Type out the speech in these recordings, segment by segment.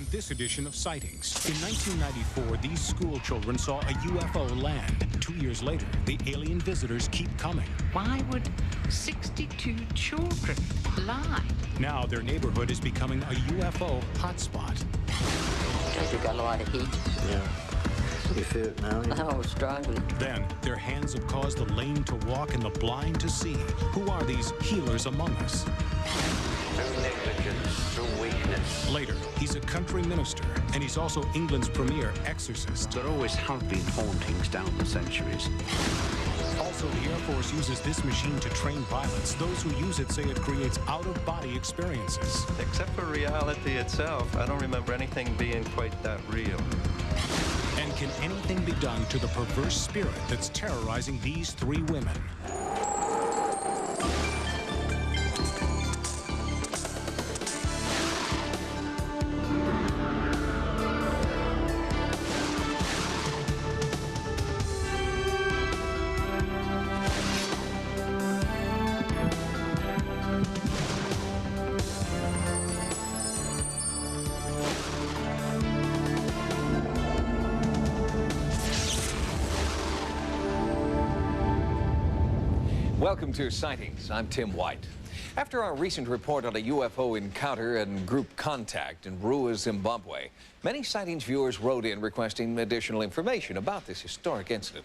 On this edition of Sightings, in 1994, these school children saw a UFO land. 2 years later, the alien visitors keep coming. Why would 62 children lie? Now their neighborhood is becoming a UFO hotspot. Because we've got a lot of heat. Yeah. You feel it now? Yeah. Oh, strongly. Then, their hands have caused the lame to walk and the blind to see. Who are these healers among us? Through negligence, through weakness. Later, he's a country minister, and he's also England's premier exorcist. There always have been hauntings down the centuries. Also, the Air Force uses this machine to train pilots. Those who use it say it creates out-of-body experiences. Except for reality itself, I don't remember anything being quite that real. And can anything be done to the perverse spirit that's terrorizing these three women? Welcome to Sightings. I'm Tim White. After our recent report on a UFO encounter and group contact in Rua, Zimbabwe, many Sightings viewers wrote in requesting additional information about this historic incident.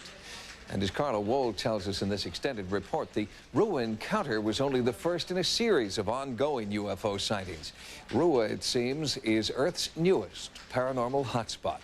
And as Carla Wohl tells us in this extended report, the Rua encounter was only the first in a series of ongoing UFO sightings. Rua, it seems, is Earth's newest paranormal hotspot.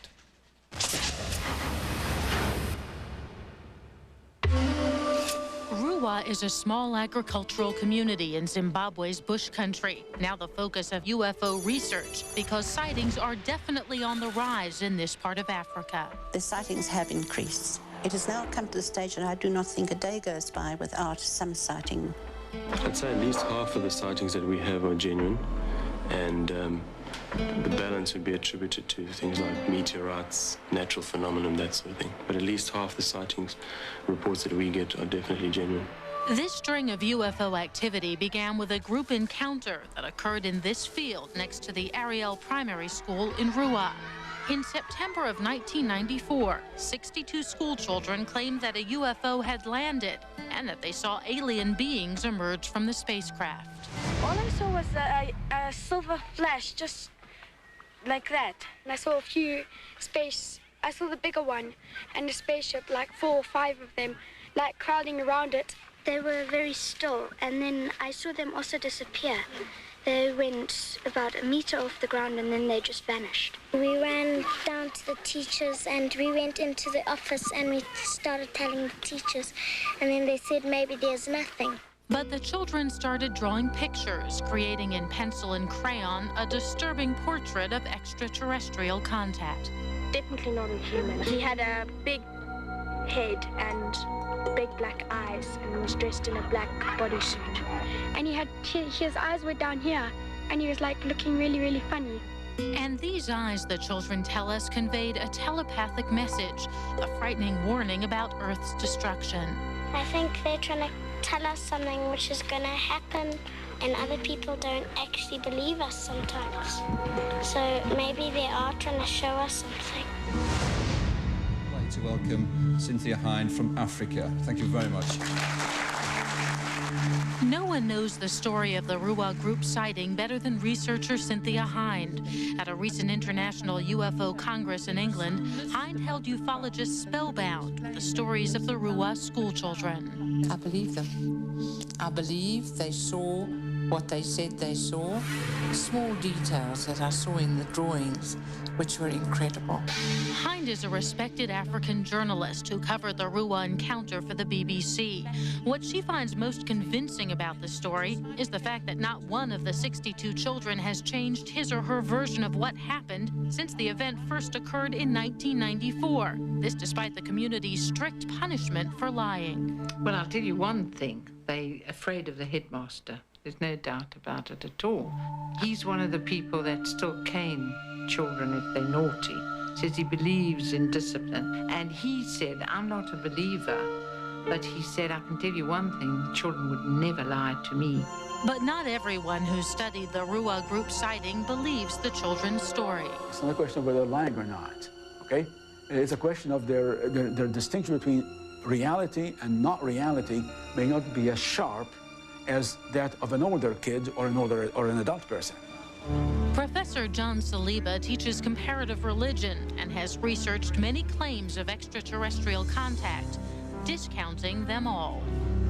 Rua is a small agricultural community in Zimbabwe's bush country, now the focus of UFO research because sightings are definitely on the rise in this part of Africa. The sightings have increased. It has now come to the stage that I do not think a day goes by without some sighting. I'd say at least half of the sightings that we have are genuine, and the balance would be attributed to things like meteorites, natural phenomenon, that sort of thing. But at least half the sightings reports that we get are definitely genuine. This string of UFO activity began with a group encounter that occurred in this field next to the Ariel Primary School in Rua. In September of 1994, 62 school children claimed that a UFO had landed and that they saw alien beings emerge from the spacecraft. All I saw was a silver flash, just like that. And I saw a few I saw the bigger one and a spaceship, like 4 or 5 of them, like crowding around it. They were very still, and then I saw them also disappear. They went about a meter off the ground and then they just vanished. We ran down to the teachers and we went into the office and we started telling the teachers, and then they said maybe there's nothing. But the children started drawing pictures, creating in pencil and crayon a disturbing portrait of extraterrestrial contact. Definitely not a human. He had a big head and big black eyes and was dressed in a black bodysuit. And his eyes were down here and he was like looking really, really funny. And these eyes, the children tell us, conveyed a telepathic message, a frightening warning about Earth's destruction. I think they're trying to tell us something which is going to happen, and other people don't actually believe us sometimes. So maybe they are trying to show us something. I'd like to welcome Cynthia Hind from Africa. Thank you very much. No one knows the story of the Rua group sighting better than researcher Cynthia Hind. At a recent International UFO Congress in England, Hind held ufologists spellbound with the stories of the Rua schoolchildren. I believe them. I believe they saw what they said they saw, small details that I saw in the drawings, which were incredible. Hind is a respected African journalist who covered the Rua encounter for the BBC. What she finds most convincing about the story is the fact that not one of the 62 children has changed his or her version of what happened since the event first occurred in 1994. This despite the community's strict punishment for lying. Well, I'll tell you one thing. They're afraid of the headmaster. There's no doubt about it at all. He's one of the people that still cane children if they're naughty. Says he believes in discipline. And he said, I'm not a believer, but he said, I can tell you one thing, the children would never lie to me. But not everyone who studied the Rua group sighting believes the children's story. It's not a question of whether they're lying or not, okay? It's a question of their distinction between reality and not reality may not be as sharp as that of an older kid or an adult person. Professor John Saliba teaches comparative religion and has researched many claims of extraterrestrial contact, discounting them all.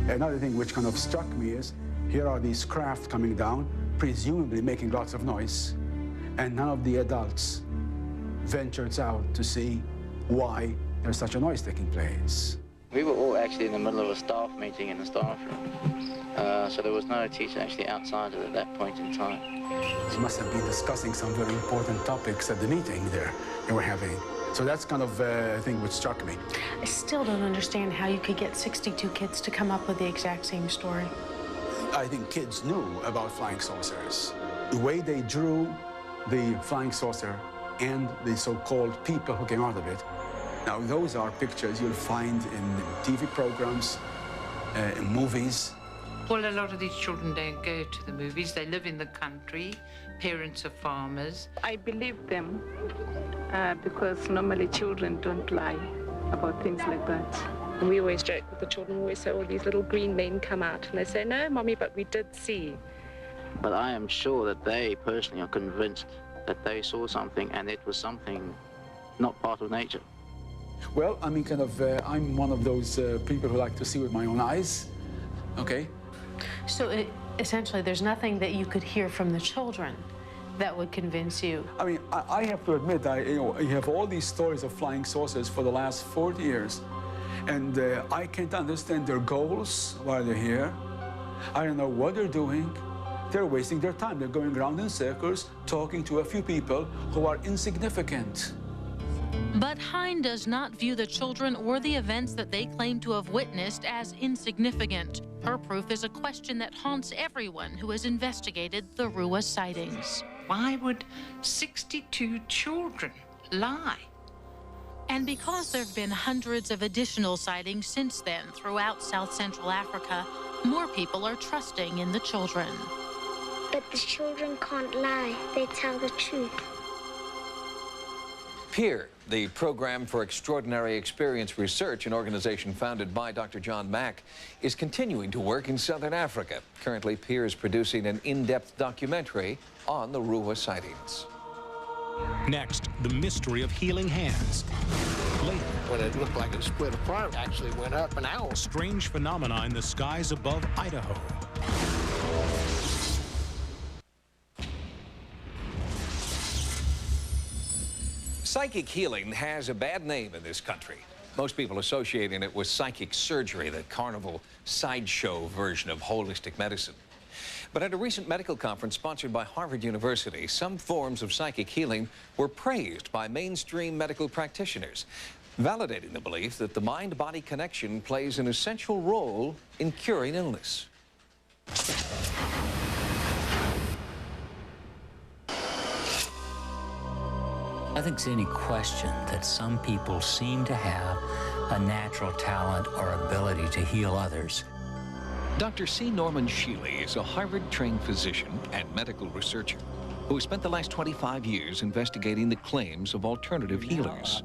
Another thing which kind of struck me is, here are these craft coming down, presumably making lots of noise, and none of the adults ventured out to see why there's such a noise taking place. We were all actually in the middle of a staff meeting in the staff room. So there was no teacher actually outside at that point in time. They must have been discussing some very important topics at the meeting they were having. So that's kind of a thing which struck me. I still don't understand how you could get 62 kids to come up with the exact same story. I think kids knew about flying saucers. The way they drew the flying saucer and the so-called people who came out of it. Now, those are pictures you'll find in TV programs, in movies. Well, a lot of these children don't go to the movies. They live in the country. Parents are farmers. I believe them because normally children don't lie about things like that. And we always joke with the children, we always say, all these little green men come out. And they say, no, Mommy, but we did see. But I am sure that they personally are convinced that they saw something and it was something not part of nature. Well, I mean, I'm one of those people who like to see with my own eyes, okay? So essentially, there's nothing that you could hear from the children that would convince you. I mean, I have to admit, you have all these stories of flying saucers for the last 40 years, and I can't understand their goals while they're here. I don't know what they're doing. They're wasting their time. They're going around in circles, talking to a few people who are insignificant. But Hine does not view the children or the events that they claim to have witnessed as insignificant. Her proof is a question that haunts everyone who has investigated the Rua sightings. Why would 62 children lie? And because there have been hundreds of additional sightings since then throughout South Central Africa, more people are trusting in the children. But the children can't lie. They tell the truth. PEER, the Program for Extraordinary Experience Research, an organization founded by Dr. John Mack, is continuing to work in Southern Africa. Currently, PEER is producing an in-depth documentary on the Rua sightings. Next, the mystery of healing hands. Later, when it looked like it split apart, actually went up an hour. Strange phenomena in the skies above Idaho. Psychic healing has a bad name in this country. Most people associating it with psychic surgery, the carnival sideshow version of holistic medicine. But at a recent medical conference sponsored by Harvard University, some forms of psychic healing were praised by mainstream medical practitioners, validating the belief that the mind-body connection plays an essential role in curing illness. I think there's any question that some people seem to have a natural talent or ability to heal others. Dr. C. Norman Shealy is a Harvard-trained physician and medical researcher who has spent the last 25 years investigating the claims of alternative healers.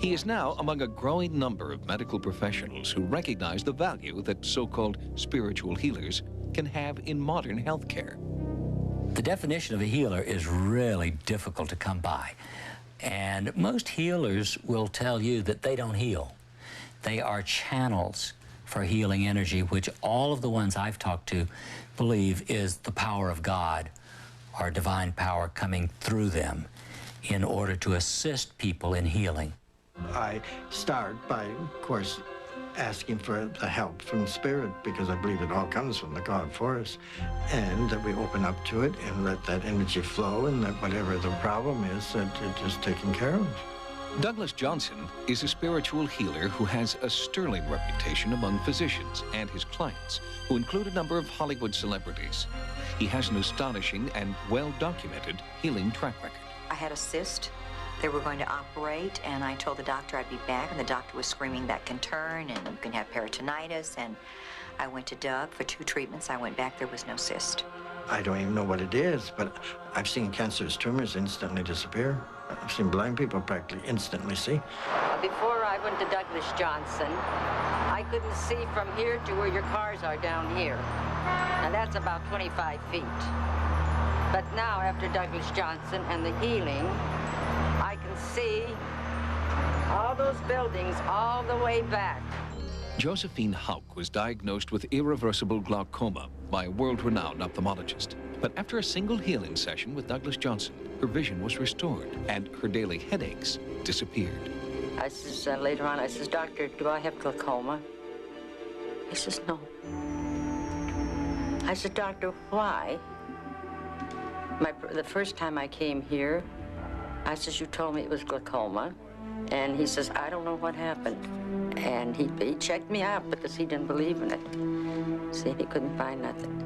He is now among a growing number of medical professionals who recognize the value that so-called spiritual healers can have in modern healthcare. The definition of a healer is really difficult to come by. And most healers will tell you that they don't heal. They are channels for healing energy, which all of the ones I've talked to believe is the power of God or divine power coming through them in order to assist people in healing. I start by, of course, asking for the help from Spirit, because I believe it all comes from the God force, and that we open up to it and let that energy flow, and that whatever the problem is, that it's just taken care of. Douglas Johnson is a spiritual healer who has a sterling reputation among physicians and his clients, who include a number of Hollywood celebrities. He has an astonishing and well-documented healing track record. I had a cyst. They were going to operate, and I told the doctor I'd be back, and the doctor was screaming that can turn, and you can have peritonitis, and I went to Doug for 2 treatments. I went back, there was no cyst. I don't even know what it is, but I've seen cancerous tumors instantly disappear. I've seen blind people practically instantly see. Before I went to Douglas Johnson, I couldn't see from here to where your cars are down here. Now that's about 25 feet. But now, after Douglas Johnson and the healing, I can see all those buildings all the way back. Josephine Hauk was diagnosed with irreversible glaucoma by a world-renowned ophthalmologist. But after a single healing session with Douglas Johnson, her vision was restored and her daily headaches disappeared. I says, later on, I says, Doctor, do I have glaucoma? He says, no. I said, Doctor, why? The first time I came here, I says, you told me it was glaucoma. And he says, I don't know what happened. And he checked me out because he didn't believe in it. See, he couldn't find nothing.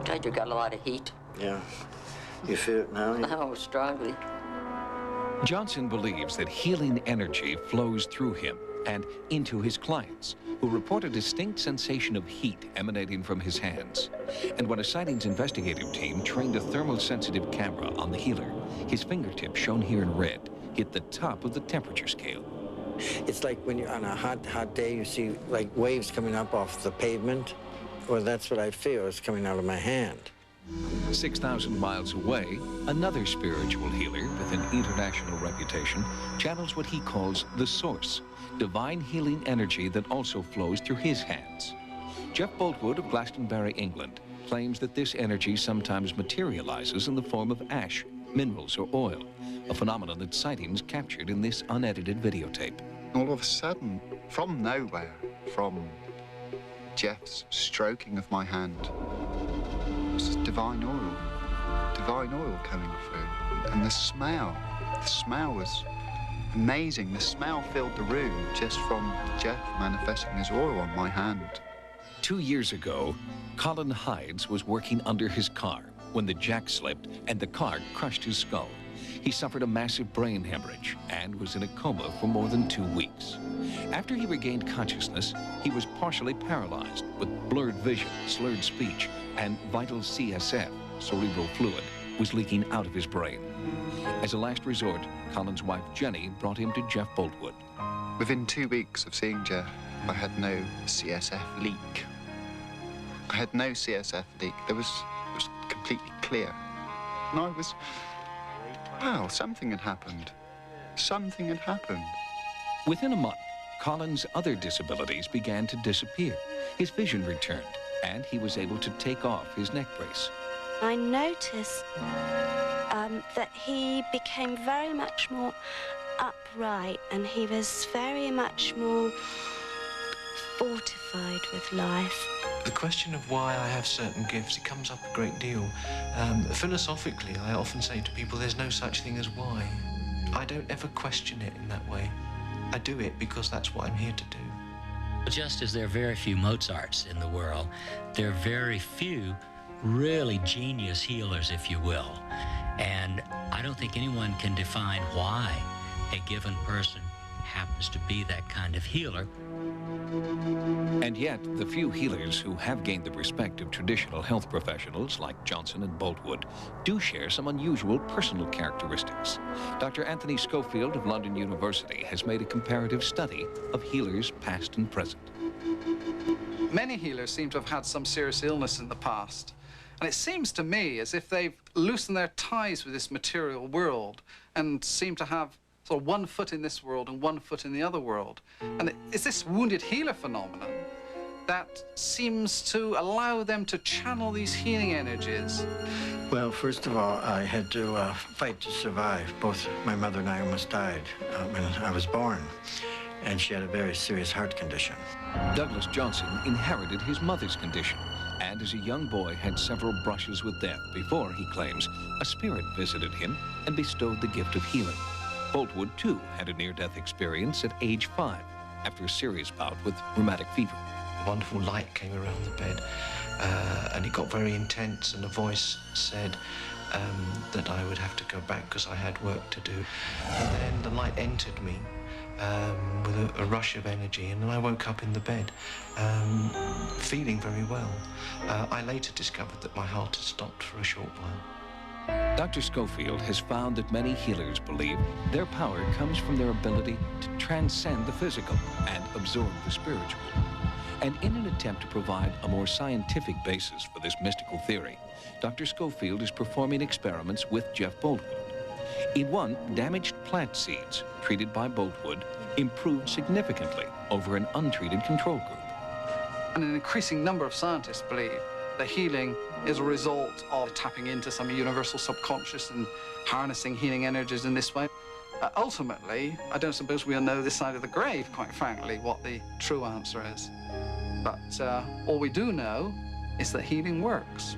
God, you got a lot of heat. Yeah. You feel it now? Oh, strongly. Johnson believes that healing energy flows through him and into his clients, who report a distinct sensation of heat emanating from his hands. And when a Sightings investigative team trained a thermal-sensitive camera on the healer, his fingertip, shown here in red, hit the top of the temperature scale. It's like when you're on a hot day, you see like waves coming up off the pavement. Well, that's what I feel is coming out of my hand. 6,000 miles away, another spiritual healer with an international reputation channels what he calls the source, divine healing energy that also flows through his hands. Jeff Boltwood of Glastonbury, England, claims that this energy sometimes materializes in the form of ash, minerals, or oil, a phenomenon that Sightings captured in this unedited videotape. All of a sudden, from nowhere, from Jeff's stroking of my hand, was divine oil coming through. And the smell was amazing. The smell filled the room just from Jeff manifesting his oil on my hand. 2 years ago, Colin Hydes was working under his car when the jack slipped and the car crushed his skull. He suffered a massive brain hemorrhage and was in a coma for more than 2 weeks. After he regained consciousness, he was partially paralyzed with blurred vision, slurred speech, and vital CSF, cerebral fluid, was leaking out of his brain. As a last resort, Colin's wife Jenny brought him to Jeff Boltwood. Within 2 weeks of seeing Jeff, I had no CSF leak. I had no CSF leak. It was completely clear. And I was, wow, something had happened. Something had happened. Within a month, Colin's other disabilities began to disappear. His vision returned, and he was able to take off his neck brace. I noticed that he became very much more upright, and he was very much more fortified with life. The question of why I have certain gifts, it comes up a great deal. Philosophically, I often say to people, there's no such thing as why. I don't ever question it in that way. I do it because that's what I'm here to do. Just as there are very few Mozarts in the world, there are very few really genius healers, if you will. And I don't think anyone can define why a given person happens to be that kind of healer. And yet, the few healers who have gained the respect of traditional health professionals like Johnson and Boltwood do share some unusual personal characteristics. Dr. Anthony Schofield of London University has made a comparative study of healers past and present. Many healers seem to have had some serious illness in the past. And it seems to me as if they've loosened their ties with this material world and seem to have sort of 1 foot in this world and 1 foot in the other world. And it's this wounded healer phenomenon that seems to allow them to channel these healing energies. Well, first of all, I had to fight to survive. Both my mother and I almost died when I was born, and she had a very serious heart condition. Douglas Johnson inherited his mother's condition, and as a young boy had several brushes with death before, he claims, a spirit visited him and bestowed the gift of healing. Boltwood, too, had a near-death experience at age 5 after a serious bout with rheumatic fever. A wonderful light came around the bed, and it got very intense, and a voice said that that I would have to go back because I had work to do. And then the light entered me with a rush of energy, and then I woke up in the bed feeling very well. I later discovered that my heart had stopped for a short while. Dr. Schofield has found that many healers believe their power comes from their ability to transcend the physical and absorb the spiritual. And in an attempt to provide a more scientific basis for this mystical theory, Dr. Schofield is performing experiments with Jeff Boltwood. In one, damaged plant seeds treated by Boltwood improved significantly over an untreated control group. And an increasing number of scientists believe that healing is a result of tapping into some universal subconscious and harnessing healing energies in this way. Ultimately, I don't suppose we'll know this side of the grave, quite frankly, what the true answer is. But all we do know is that healing works.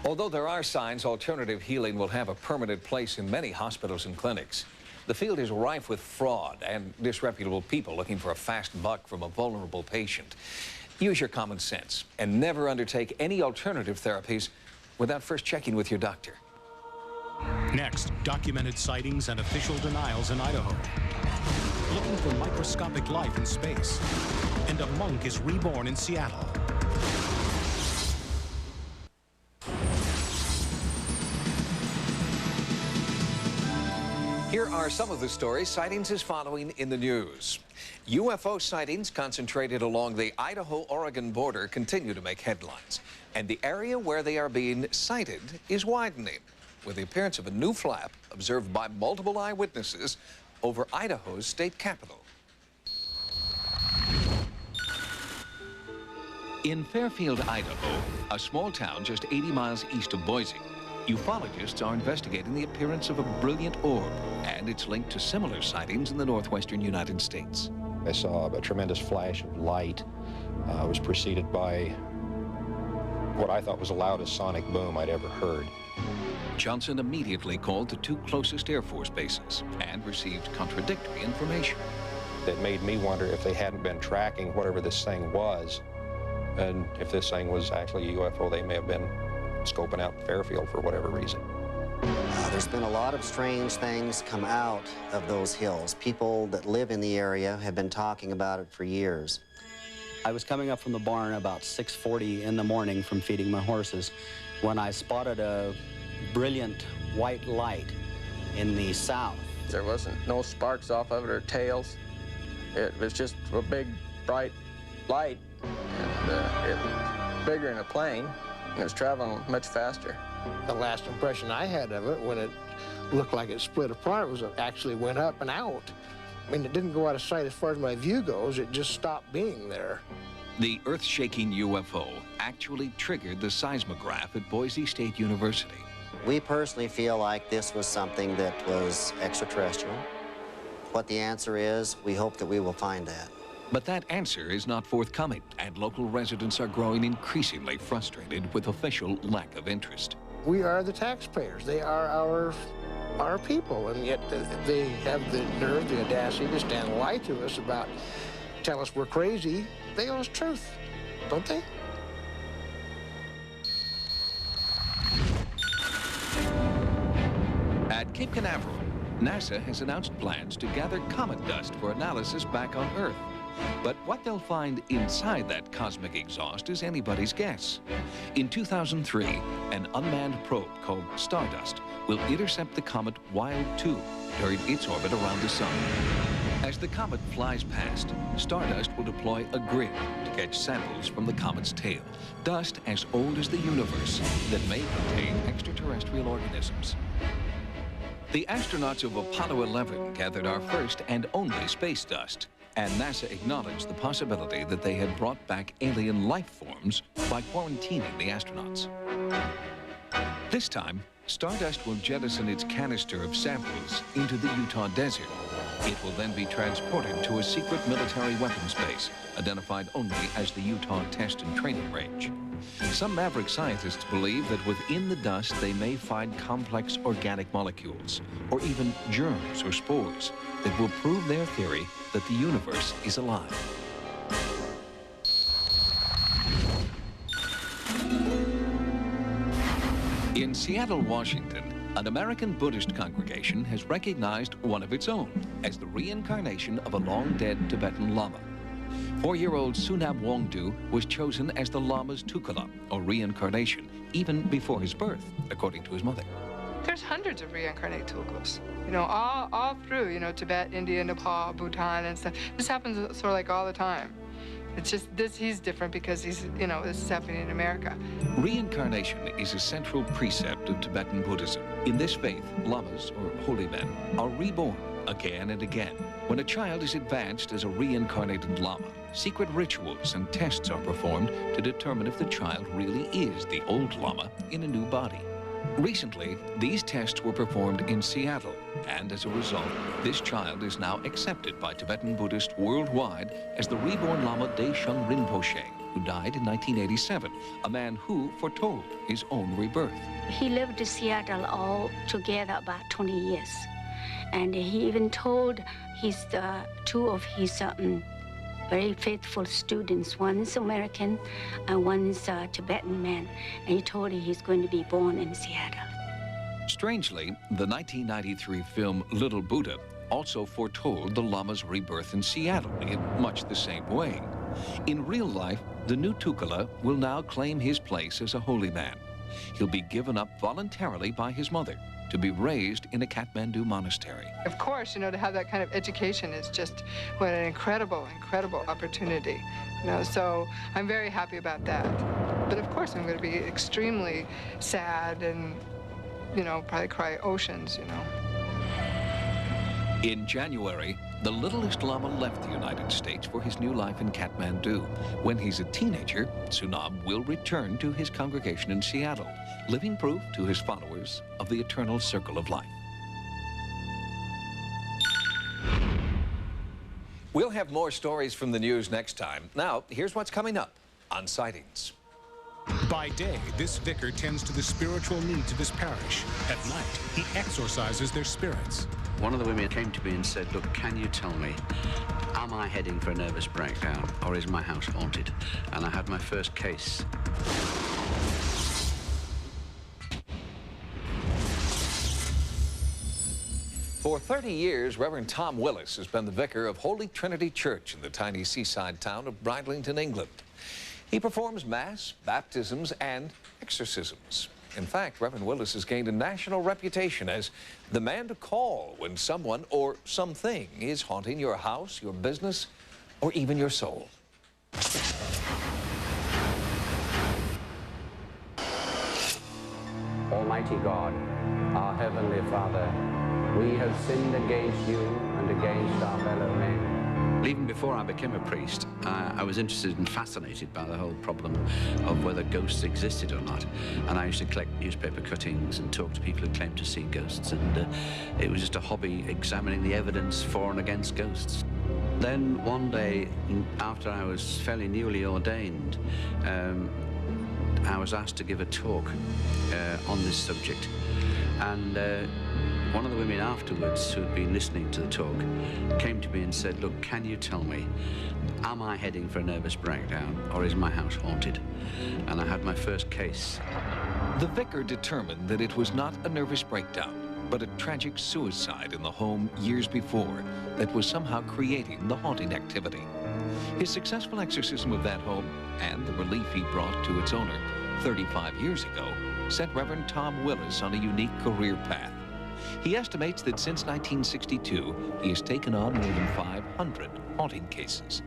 Although there are signs alternative healing will have a permanent place in many hospitals and clinics, the field is rife with fraud and disreputable people looking for a fast buck from a vulnerable patient. Use your common sense and never undertake any alternative therapies without first checking with your doctor. Next, documented sightings and official denials in Idaho. Looking for microscopic life in space. And a monk is reborn in Seattle. Here are some of the stories Sightings is following in the news. UFO sightings concentrated along the Idaho-Oregon border continue to make headlines. And the area where they are being sighted is widening, with the appearance of a new flap observed by multiple eyewitnesses over Idaho's state capital. In Fairfield, Idaho, a small town just 80 miles east of Boise, ufologists are investigating the appearance of a brilliant orb and its link to similar sightings in the northwestern United States. I saw a tremendous flash of light. It was preceded by what I thought was the loudest sonic boom I'd ever heard. Johnson immediately called the two closest Air Force bases and received contradictory information. That made me wonder if they hadn't been tracking whatever this thing was, and if this thing was actually a UFO, they may have been scoping out Fairfield for whatever reason. There's been a lot of strange things come out of those hills. People that live in the area have been talking about it for years. I was coming up from the barn about 6:40 in the morning from feeding my horses when I spotted a brilliant white light in the south. There wasn't no sparks off of it or tails. It was just a big, bright light, and it was bigger than a plane. It was traveling much faster. The last impression I had of it, when it looked like it split apart, was it actually went up and out. I mean, it didn't go out of sight as far as my view goes. It just stopped being there. The earth-shaking UFO actually triggered the seismograph at Boise State University. We personally feel like this was something that was extraterrestrial. What the answer is, we hope that we will find that. But that answer is not forthcoming, and local residents are growing increasingly frustrated with official lack of interest. We are the taxpayers. They are our people, and yet they have the nerve, the audacity to stand and lie to us about, tell us we're crazy. They owe us truth, don't they? At Cape Canaveral, NASA has announced plans to gather comet dust for analysis back on Earth. But what they'll find inside that cosmic exhaust is anybody's guess. In 2003, an unmanned probe called Stardust will intercept the comet Wild 2 during its orbit around the sun. As the comet flies past, Stardust will deploy a grid to catch samples from the comet's tail, dust as old as the universe that may contain extraterrestrial organisms. The astronauts of Apollo 11 gathered our first and only space dust, and NASA acknowledged the possibility that they had brought back alien life forms by quarantining the astronauts. This time, Stardust will jettison its canister of samples into the Utah desert. It will then be transported to a secret military weapons base, identified only as the Utah Test and Training Range. Some maverick scientists believe that within the dust they may find complex organic molecules, or even germs or spores, that will prove their theory that the universe is alive. In Seattle, Washington, an American Buddhist congregation has recognized one of its own as the reincarnation of a long-dead Tibetan Lama. 4-year-old Sunam Wongdu was chosen as the Lama's Tukala, or reincarnation, even before his birth, according to his mother. There's hundreds of reincarnate Tukalas, you know, all through, you know, Tibet, India, Nepal, Bhutan, and stuff. This happens sort of like all the time. It's just he's different because he's, you know, this is happening in America. Reincarnation is a central precept of Tibetan Buddhism. In this faith, lamas, or holy men, are reborn again and again. When a child is advanced as a reincarnated lama, secret rituals and tests are performed to determine if the child really is the old lama in a new body. Recently, these tests were performed in Seattle, and as a result, this child is now accepted by Tibetan Buddhists worldwide as the reborn Lama Daeshung Rinpoche, who died in 1987, a man who foretold his own rebirth. He lived in Seattle all together about 20 years, and he even told two of his very faithful students. One is American and one is a Tibetan man. And he told him he's going to be born in Seattle. Strangely, the 1993 film Little Buddha also foretold the Lama's rebirth in Seattle in much the same way. In real life, the new Tukala will now claim his place as a holy man. He'll be given up voluntarily by his mother to be raised in a Kathmandu monastery. Of course, you know, to have that kind of education is just what an incredible, incredible opportunity. You know, so I'm very happy about that. But of course, I'm going to be extremely sad and, you know, probably cry oceans, you know. In January, the littlest Lama left the United States for his new life in Kathmandu. When he's a teenager, Sunam will return to his congregation in Seattle, living proof to his followers of the eternal circle of life. We'll have more stories from the news next time. Now, here's what's coming up on Sightings. By day, this vicar tends to the spiritual needs of his parish. At night, he exorcises their spirits. One of the women came to me and said, look, can you tell me, am I heading for a nervous breakdown or is my house haunted? And I had my first case. For 30 years, Reverend Tom Willis has been the vicar of Holy Trinity Church in the tiny seaside town of Bridlington, England. He performs Mass, baptisms, and exorcisms. In fact, Reverend Willis has gained a national reputation as the man to call when someone or something is haunting your house, your business, or even your soul. Almighty God, our Heavenly Father, we have sinned against you and against our fellow men. Even before I became a priest, I was interested and fascinated by the whole problem of whether ghosts existed or not. And I used to collect newspaper cuttings and talk to people who claimed to see ghosts. And it was just a hobby examining the evidence for and against ghosts. Then one day, after I was fairly newly ordained, I was asked to give a talk on this subject. And one of the women afterwards, who had been listening to the talk, came to me and said, look, can you tell me, am I heading for a nervous breakdown or is my house haunted? And I had my first case. The vicar determined that it was not a nervous breakdown, but a tragic suicide in the home years before that was somehow creating the haunting activity. His successful exorcism of that home and the relief he brought to its owner 35 years ago set Reverend Tom Willis on a unique career path. He estimates that since 1962, he has taken on more than 500 haunting cases.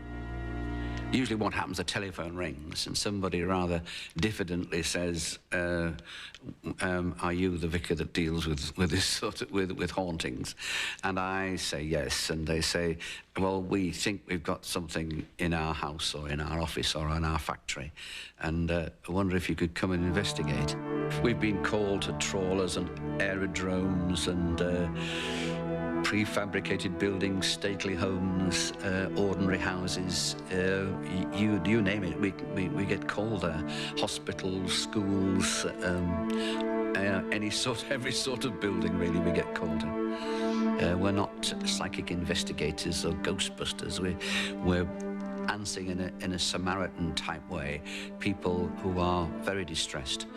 Usually what happens, the telephone rings and somebody rather diffidently says, are you the vicar that deals with this sort of, with hauntings? And I say yes, and they say, well, we think we've got something in our house or in our office or in our factory, and I wonder if you could come and investigate. We've been called to trawlers and aerodromes and prefabricated buildings, stately homes, ordinary houses, you name it, we get called there. Hospitals, schools, every sort of building really we get called to. We're not psychic investigators or ghostbusters. We're answering in a Samaritan type way people who are very distressed,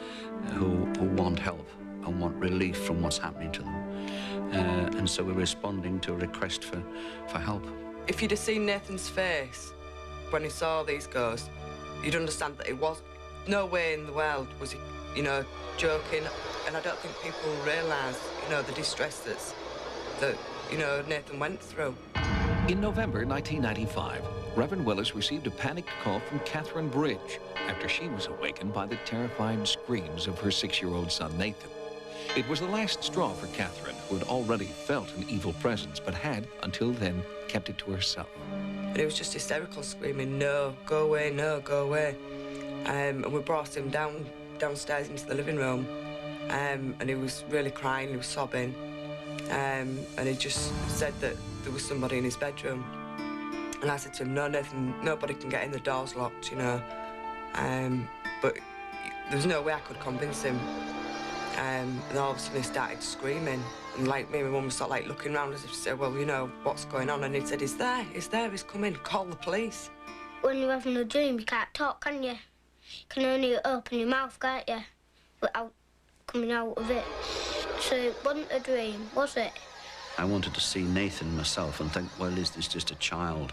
who want help and want relief from what's happening to them. And so we're responding to a request for help. If you'd have seen Nathan's face when he saw these ghosts, you'd understand that it was no way in the world was he, you know, joking. And I don't think people realise, you know, the distress that, you know, Nathan went through. In November 1995, Reverend Willis received a panicked call from Catherine Bridge after she was awakened by the terrified screams of her 6-year-old son, Nathan. It was the last straw for Catherine, who had already felt an evil presence, but had, until then, kept it to herself. And he was just hysterical, screaming, "No, go away, no, go away." And we brought him downstairs into the living room, and he was really crying, he was sobbing, and he just said that there was somebody in his bedroom. And I said to him, "No, Nathan, nobody can get in, the door's locked, you know." But there was no way I could convince him. And all of a sudden he started screaming, and like me and my mum was sort of like looking around as if to say, "Well, you know, what's going on?" And he said, he's there, he's coming, call the police." When you're having a dream, you can't talk, can you? You can only open your mouth, can't you? Without coming out of it. So it wasn't a dream, was it? I wanted to see Nathan myself and think, well, is this just a child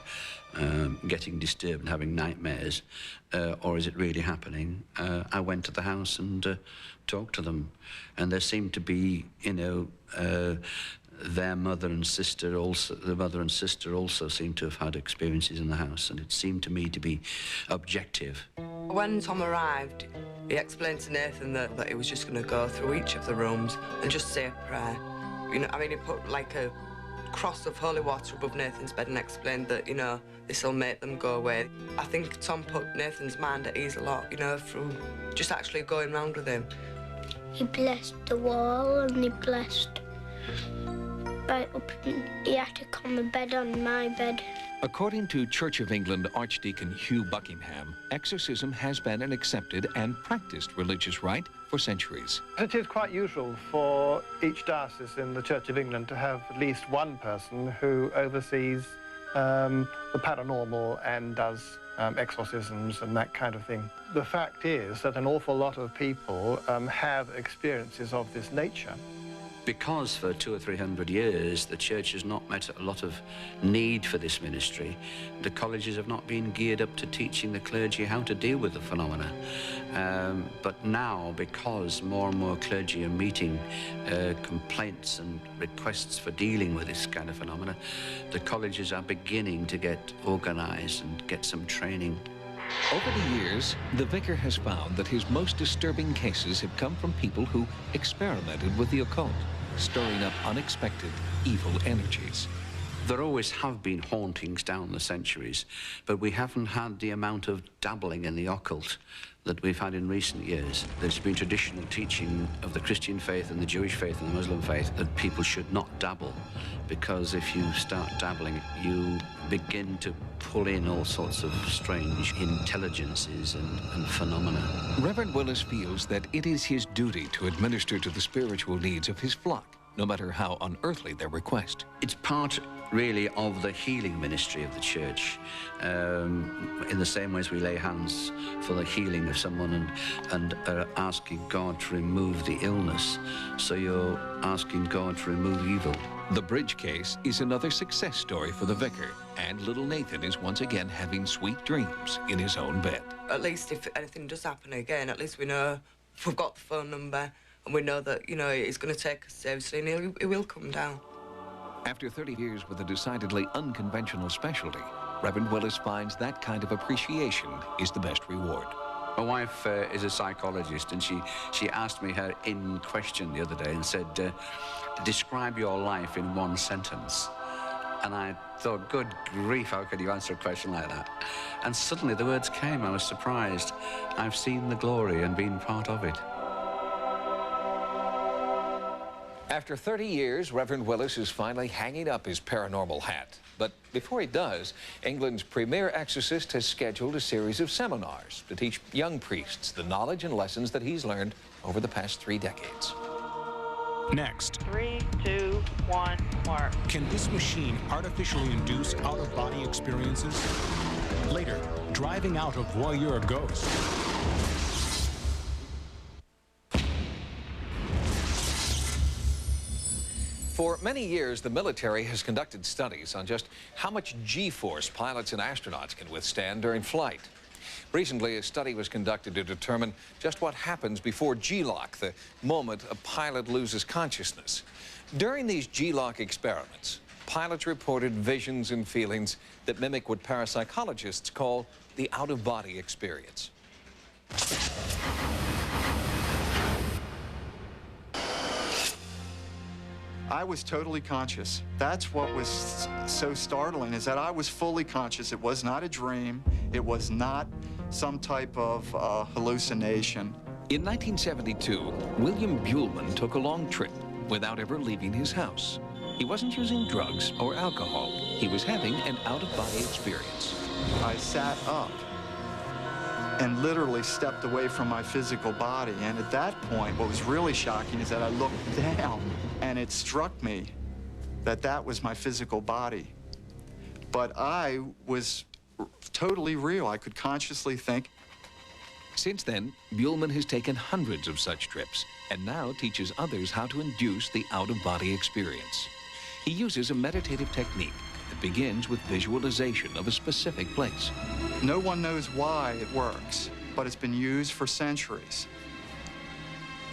getting disturbed and having nightmares, or is it really happening? I went to the house and talked to them, and there seemed to be, you know, their mother and sister also, the mother and sister also seemed to have had experiences in the house, and it seemed to me to be objective. When Tom arrived, he explained to Nathan that he was just going to go through each of the rooms and just say a prayer. You know, I mean, he put like a cross of holy water above Nathan's bed and explained that, you know, this will make them go away. I think Tom put Nathan's mind at ease a lot, you know, through just actually going round with him. He blessed the wall and he blessed right up, and he had to come to bed on my bed. According to Church of England Archdeacon Hugh Buckingham, exorcism has been an accepted and practiced religious rite for centuries. It is quite usual for each diocese in the Church of England to have at least one person who oversees the paranormal and does exorcisms and that kind of thing. The fact is that an awful lot of people have experiences of this nature. Because for 200 or 300 years the church has not met a lot of need for this ministry, the colleges have not been geared up to teaching the clergy how to deal with the phenomena. But now, because more and more clergy are meeting complaints and requests for dealing with this kind of phenomena, the colleges are beginning to get organised and get some training. Over the years, the vicar has found that his most disturbing cases have come from people who experimented with the occult, stirring up unexpected evil energies. There always have been hauntings down the centuries, but we haven't had the amount of dabbling in the occult that we've had in recent years. There's been traditional teaching of the Christian faith and the Jewish faith and the Muslim faith that people should not dabble, because if you start dabbling, you begin to pull in all sorts of strange intelligences and phenomena. Reverend Willis feels that it is his duty to administer to the spiritual needs of his flock, no matter how unearthly their request. It's part, really, of the healing ministry of the church. In the same way as we lay hands for the healing of someone and are asking God to remove the illness, so you're asking God to remove evil. The Bridge case is another success story for the vicar, and little Nathan is once again having sweet dreams in his own bed. At least if anything does happen again, at least we know we've got the phone number, and we know that, you know, he's going to take us seriously and he will come down. After 30 years with a decidedly unconventional specialty, Reverend Willis finds that kind of appreciation is the best reward. My wife is a psychologist, and she asked me her in question the other day and said, describe your life in one sentence. And I thought, good grief, how could you answer a question like that? And suddenly the words came. I was surprised. I've seen the glory and been part of it. After 30 years, Reverend Willis is finally hanging up his paranormal hat. But before he does, England's premier exorcist has scheduled a series of seminars to teach young priests the knowledge and lessons that he's learned over the past 3 decades. Next. 3, 2, 1, mark. Can this machine artificially induce out-of-body experiences? Later, driving out a voyeur ghost. For many years, the military has conducted studies on just how much G-force pilots and astronauts can withstand during flight. Recently, a study was conducted to determine just what happens before G-lock, the moment a pilot loses consciousness. During these G-lock experiments, pilots reported visions and feelings that mimic what parapsychologists call the out-of-body experience. I was totally conscious. That's what was so startling, is that I was fully conscious. It was not a dream. It was not some type of hallucination. In 1972, William Buhlman took a long trip without ever leaving his house. He wasn't using drugs or alcohol. He was having an out-of-body experience. I sat up and literally stepped away from my physical body. And at that point, what was really shocking is that I looked down, and it struck me that that was my physical body. But I was totally real. I could consciously think. Since then, Buhlman has taken hundreds of such trips and now teaches others how to induce the out-of-body experience. He uses a meditative technique that begins with visualization of a specific place. No one knows why it works, but it's been used for centuries.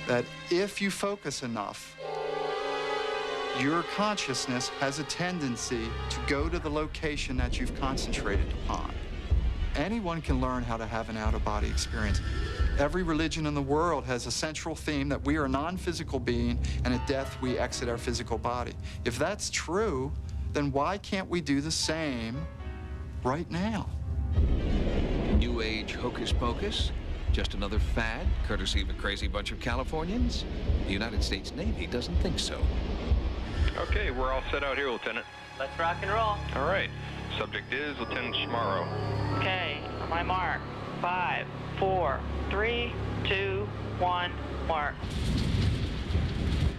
That if you focus enough, your consciousness has a tendency to go to the location that you've concentrated upon. Anyone can learn how to have an out-of-body experience. Every religion in the world has a central theme that we are a non-physical being, and at death we exit our physical body. If that's true, then why can't we do the same right now? New Age hocus pocus? Just another fad, courtesy of a crazy bunch of Californians? The United States Navy doesn't think so. Okay, we're all set out here, Lieutenant. Let's rock and roll. All right. Subject is Lieutenant Schmarro. Okay, on my mark. 5, 4, 3, 2, 1, mark.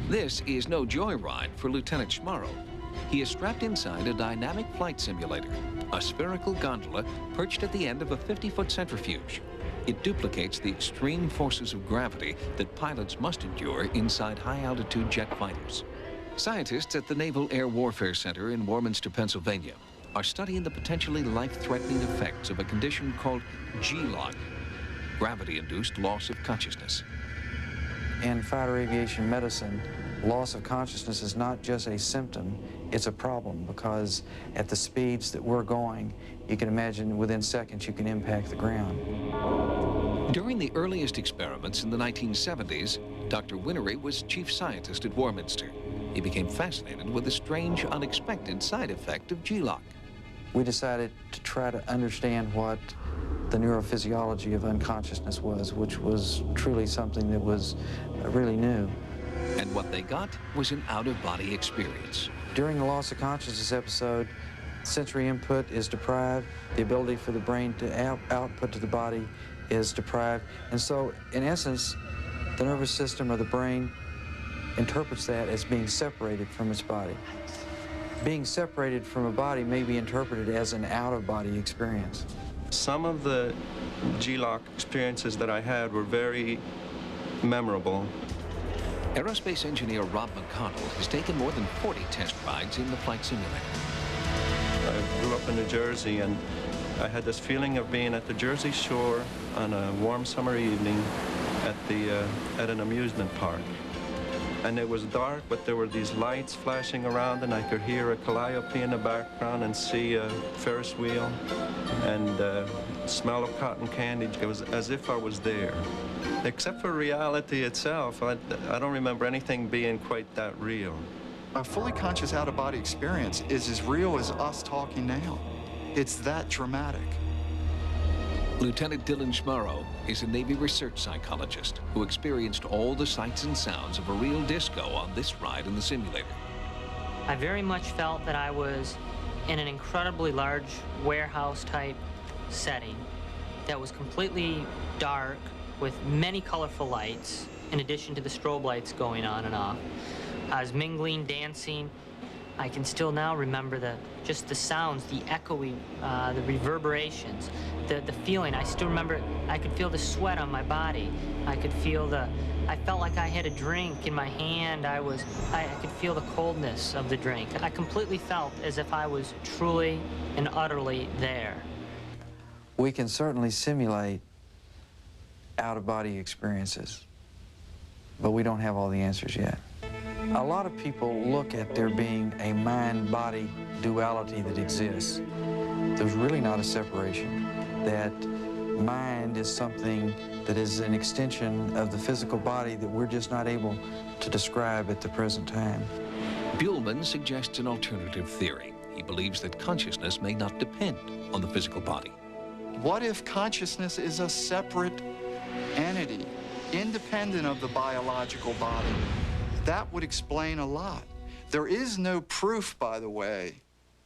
This is no joyride for Lieutenant Schmarro. He is strapped inside a dynamic flight simulator, a spherical gondola perched at the end of a 50-foot centrifuge. It duplicates the extreme forces of gravity that pilots must endure inside high-altitude jet fighters. Scientists at the Naval Air Warfare Center in Warminster, Pennsylvania, are studying the potentially life-threatening effects of a condition called G-lock, gravity-induced loss of consciousness. In fighter aviation medicine, loss of consciousness is not just a symptom, it's a problem, because at the speeds that we're going, you can imagine within seconds you can impact the ground. During the earliest experiments in the 1970s, Dr. Winnery was chief scientist at Warminster. He became fascinated with the strange, unexpected side effect of G-lock. We decided to try to understand what the neurophysiology of unconsciousness was, which was truly something that was really new. And what they got was an out-of-body experience. During the loss of consciousness episode, sensory input is deprived, the ability for the brain to output to the body is deprived, and so, in essence, the nervous system or the brain interprets that as being separated from its body. Being separated from a body may be interpreted as an out-of-body experience. Some of the G-lock experiences that I had were very memorable. Aerospace engineer Rob McConnell has taken more than 40 test rides in the flight simulator. I grew up in New Jersey, and I had this feeling of being at the Jersey Shore on a warm summer evening at an amusement park. And it was dark, but there were these lights flashing around, and I could hear a calliope in the background and see a Ferris wheel and smell of cotton candy. It was as if I was there. Except for reality itself, I don't remember anything being quite that real. A fully conscious out-of-body experience is as real as us talking now. It's that dramatic. Lieutenant Dylan Schmarro is a Navy research psychologist who experienced all the sights and sounds of a real disco on this ride in the simulator. I very much felt that I was in an incredibly large warehouse-type setting that was completely dark with many colorful lights, in addition to the strobe lights going on and off. I was mingling, dancing, I can still now remember just the sounds, the echoing, the reverberations, the feeling. I still remember, I could feel the sweat on my body. I could feel I felt like I had a drink in my hand. I could feel the coldness of the drink. I completely felt as if I was truly and utterly there. We can certainly simulate out-of-body experiences, but we don't have all the answers yet. A lot of people look at there being a mind-body duality that exists. There's really not a separation. That mind is something that is an extension of the physical body that we're just not able to describe at the present time. Buhlman suggests an alternative theory. He believes that consciousness may not depend on the physical body. What if consciousness is a separate entity, independent of the biological body? That would explain a lot. There is no proof, by the way,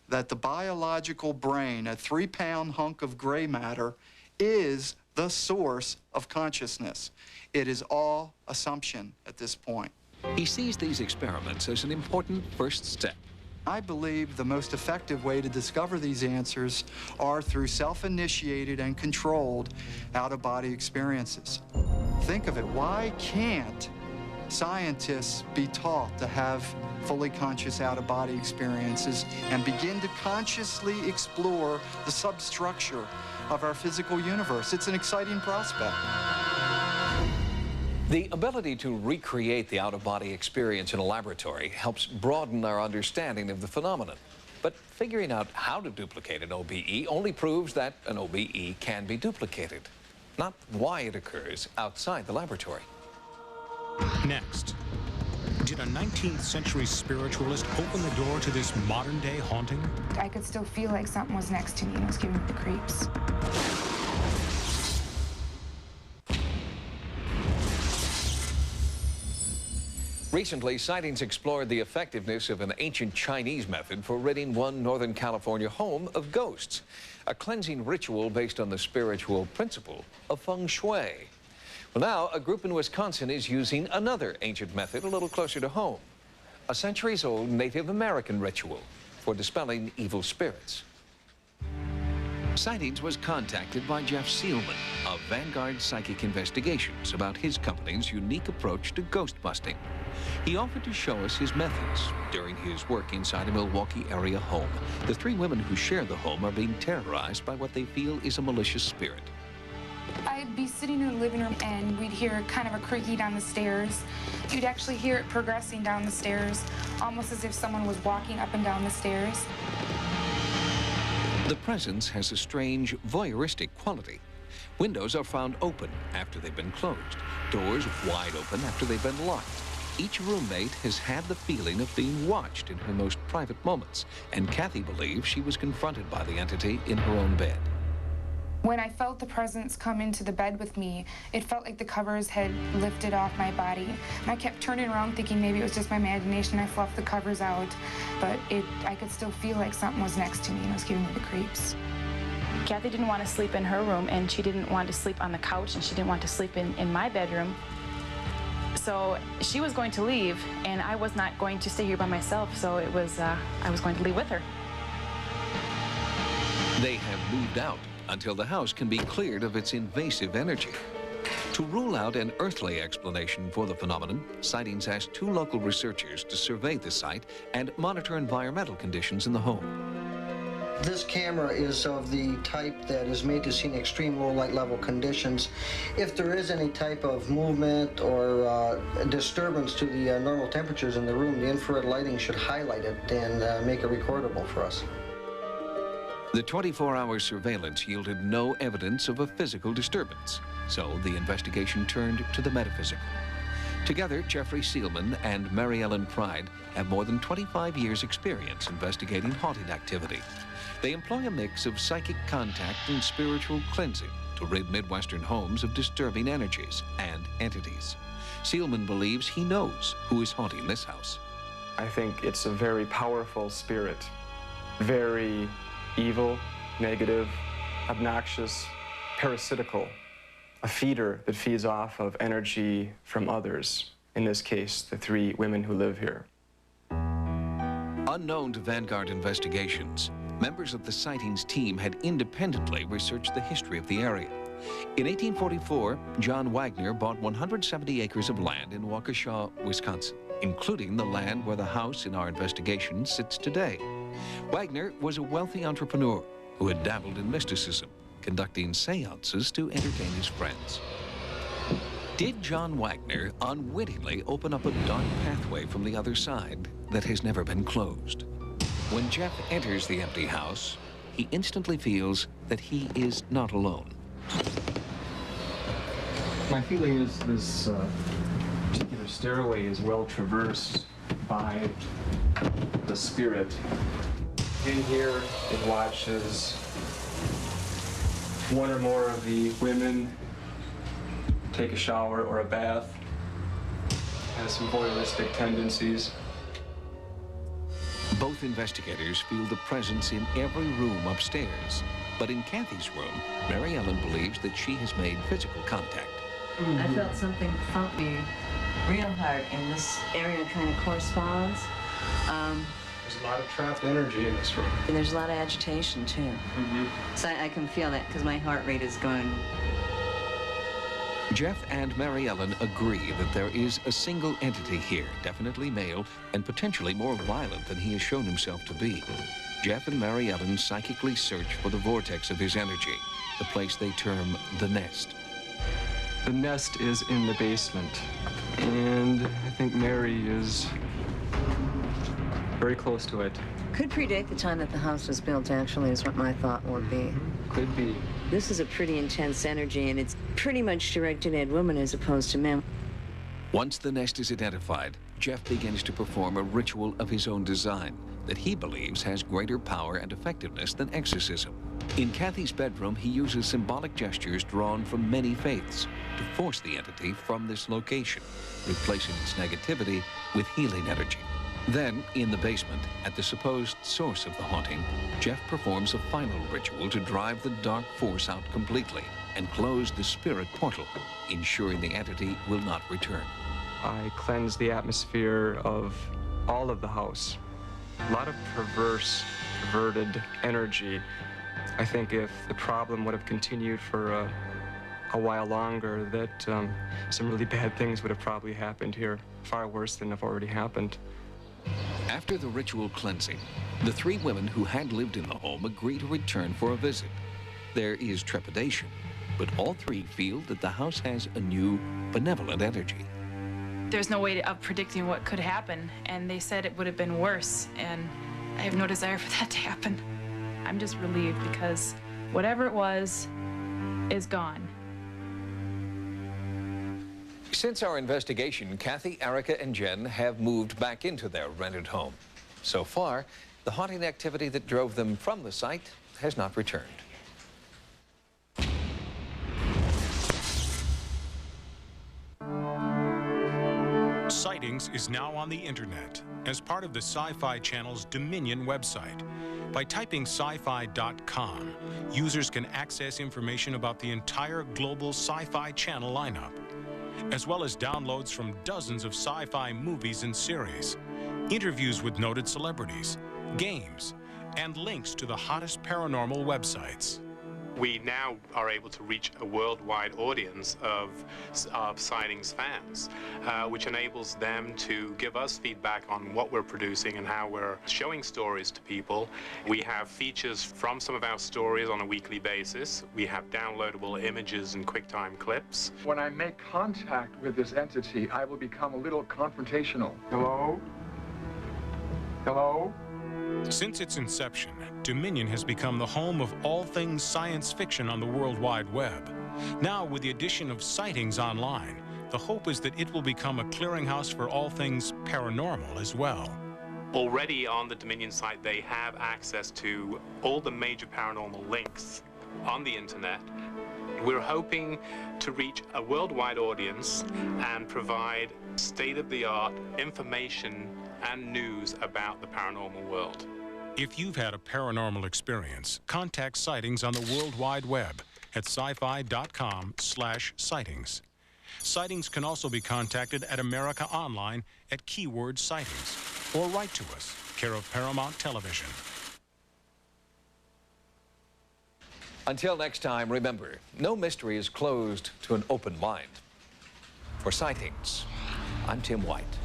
that the biological brain, a 3-pound hunk of gray matter, is the source of consciousness. It is all assumption at this point. He sees these experiments as an important first step. I believe the most effective way to discover these answers are through self-initiated and controlled out-of-body experiences. Think of it, why can't scientists be taught to have fully conscious out-of-body experiences and begin to consciously explore the substructure of our physical universe? It's an exciting prospect. The ability to recreate the out-of-body experience in a laboratory helps broaden our understanding of the phenomenon. But figuring out how to duplicate an OBE only proves that an OBE can be duplicated, not why it occurs outside the laboratory. Next, did a 19th century spiritualist open the door to this modern-day haunting? I could still feel like something was next to me and was giving me the creeps. Recently, Sightings explored the effectiveness of an ancient Chinese method for ridding one Northern California home of ghosts, a cleansing ritual based on the spiritual principle of feng shui. Well, now, a group in Wisconsin is using another ancient method a little closer to home, a centuries-old Native American ritual for dispelling evil spirits. Sightings was contacted by Jeff Seelman of Vanguard Psychic Investigations about his company's unique approach to ghost busting. He offered to show us his methods during his work inside a Milwaukee area home. The 3 women who share the home are being terrorized by what they feel is a malicious spirit. I'd be sitting in the living room and we'd hear kind of a creaky down the stairs. You'd actually hear it progressing down the stairs, almost as if someone was walking up and down the stairs. The presence has a strange voyeuristic quality. Windows are found open after they've been closed, doors wide open after they've been locked. Each roommate has had the feeling of being watched in her most private moments, and Kathy believes she was confronted by the entity in her own bed. When I felt the presence come into the bed with me, it felt like the covers had lifted off my body. And I kept turning around thinking maybe it was just my imagination. I fluffed the covers out, but I could still feel like something was next to me and it was giving me the creeps. Kathy didn't want to sleep in her room, and she didn't want to sleep on the couch, and she didn't want to sleep in my bedroom. So she was going to leave, and I was not going to stay here by myself, so it was, I was going to leave with her. They have moved out until the house can be cleared of its invasive energy. To rule out an earthly explanation for the phenomenon, Sightings asked 2 local researchers to survey the site and monitor environmental conditions in the home. This camera is of the type that is made to see in extreme low light level conditions. If there is any type of movement or disturbance to the normal temperatures in the room, the infrared lighting should highlight it and make it recordable for us. The 24-hour surveillance yielded no evidence of a physical disturbance, so the investigation turned to the metaphysical. Together, Jeffrey Seelman and Mary Ellen Pride have more than 25 years' experience investigating haunting activity. They employ a mix of psychic contact and spiritual cleansing to rid Midwestern homes of disturbing energies and entities. Seelman believes he knows who is haunting this house. I think it's a very powerful spirit, very evil, negative, obnoxious, parasitical, a feeder that feeds off of energy from others, in this case, the 3 women who live here. Unknown to Vanguard investigations, members of the Sightings team had independently researched the history of the area. In 1844, John Wagner bought 170 acres of land in Waukesha, Wisconsin, including the land where the house in our investigation sits today. Wagner was a wealthy entrepreneur who had dabbled in mysticism, conducting seances to entertain his friends. Did John Wagner unwittingly open up a dark pathway from the other side that has never been closed? When Jeff enters the empty house, he instantly feels that he is not alone. My feeling is this particular stairway is well traversed by the spirit. In here, it watches one or more of the women take a shower or a bath. Has some voyeuristic tendencies. Both investigators feel the presence in every room upstairs. But in Kathy's room, Mary Ellen believes that she has made physical contact. I felt something thump me real hard, and this area kind of corresponds. There's a lot of trapped energy in this room. And there's a lot of agitation, too. So I can feel that because my heart rate is going. Jeff and Mary Ellen agree that there is a single entity here, definitely male, and potentially more violent than he has shown himself to be. Jeff and Mary Ellen psychically search for the vortex of his energy, the place they term the nest. The nest is in the basement, and I think Mary is very close to it. Could predate the time that the house was built, actually, is what my thought would be. Could be. This is a pretty intense energy, and it's pretty much directed at women as opposed to men. Once the nest is identified, Jeff begins to perform a ritual of his own design that he believes has greater power and effectiveness than exorcism. In Kathy's bedroom, he uses symbolic gestures drawn from many faiths to force the entity from this location, replacing its negativity with healing energy. Then, in the basement, at the supposed source of the haunting, Jeff performs a final ritual to drive the dark force out completely and close the spirit portal, ensuring the entity will not return. I cleanse the atmosphere of all of the house. A lot of perverted energy. I think if the problem would have continued for a while longer, that some really bad things would have probably happened here, far worse than have already happened. After the ritual cleansing, the three women who had lived in the home agree to return for a visit. There is trepidation, but all three feel that the house has a new, benevolent energy. There's no way of predicting what could happen, and they said it would have been worse, and I have no desire for that to happen. I'm just relieved because whatever it was is gone. Since our investigation, Kathy, Erica, and Jen have moved back into their rented home. So far, the haunting activity that drove them from the site has not returned. Sightings is now on the internet as part of the Sci-Fi Channel's Dominion website. By typing sci-fi.com, users can access information about the entire global Sci-Fi Channel lineup, as well as downloads from dozens of sci-fi movies and series, interviews with noted celebrities, games, and links to the hottest paranormal websites. We now are able to reach a worldwide audience of Sightings fans, which enables them to give us feedback on what we're producing and how we're showing stories to people. We have features from some of our stories on a weekly basis. We have downloadable images and QuickTime clips. When I make contact with this entity, I will become a little confrontational. Hello? Hello? Since its inception, Dominion has become the home of all things science fiction on the World Wide Web. Now, with the addition of Sightings Online, the hope is that it will become a clearinghouse for all things paranormal as well. Already on the Dominion site, they have access to all the major paranormal links on the internet. We're hoping to reach a worldwide audience and provide state-of-the-art information and news about the paranormal world. If you've had a paranormal experience, contact Sightings on the World Wide Web at sci-fi.com/sightings. Sightings can also be contacted at America Online at keyword Sightings, or write to us, care of Paramount Television. Until next time, remember, no mystery is closed to an open mind. For Sightings, I'm Tim White.